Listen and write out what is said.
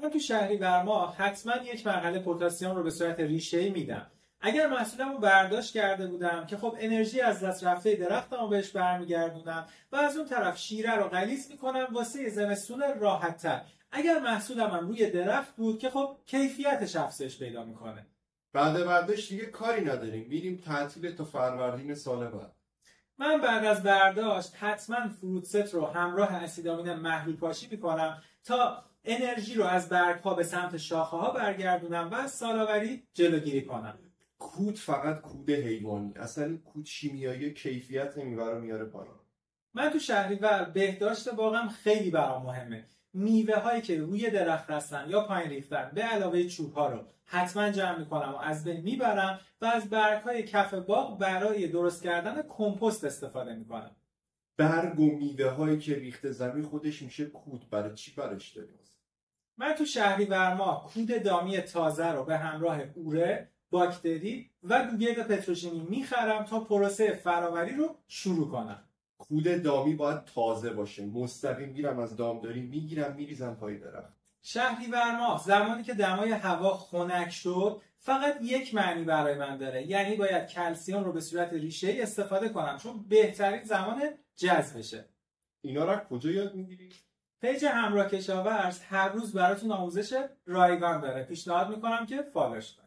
من تو شهریور ماه حتما یک مرحله پتاسیم رو به صورت ریشه‌ای میدم. اگر محصولمو برداشت کرده بودم که خب انرژی از دست رفته درختمو بهش برمیگردونم و از اون طرف شیره رو غلیظ میکنم واسه زمستون راحت‌تر. اگر محصولم روی درخت بود که خب کیفیتش افزایش پیدا میکنه. بعد برداشت دیگه کاری نداریم، میریم تعطیل تا فروردین سال بعد. من بعد از برداشت حتما فروت ست رو همراه اسیدامین محلول پاشی میکنم تا انرژی رو از برگ‌ها به سمت شاخه‌ها برگردونم و از سال‌آوری جلوگیری کنم. کود فقط کود حیوانی، اصلا کود شیمیایی کیفیت میوه رو میاره پایین. من تو شهریور بهداشت باغم خیلی برام مهمه. میوه هایی که روی درخت هستن یا پایین ریختن به علاوه چوب ها رو حتما جمع میکنم و از بین میبرم و از برگ های کف باغ برای درست کردن کمپوست استفاده میکنم. برگ و میوه هایی که ریخته زمین خودش میشه کود، برای چی برش داریم؟ من تو شهریور ماه کود دامی تازه رو به همراه اوره، باکتری و گوگرد پتروشیمی میخرم تا پروسه فراوری رو شروع کنم. کود دامی باید تازه باشه، مستقیم میرم از دامداری میگیرم میریزم پای درخت. شهریور ماه زمانی که دمای هوا خنک شد فقط یک معنی برای من داره، یعنی باید کلسیم رو به صورت ریشه‌ای استفاده کنم چون بهترین زمان جذبشه. اینا رو کجا یاد میگیری؟ پیج همراه کشاورز هر روز براتون آموزش رایگان داره، پیشنهاد میکنم که فالوش کنید.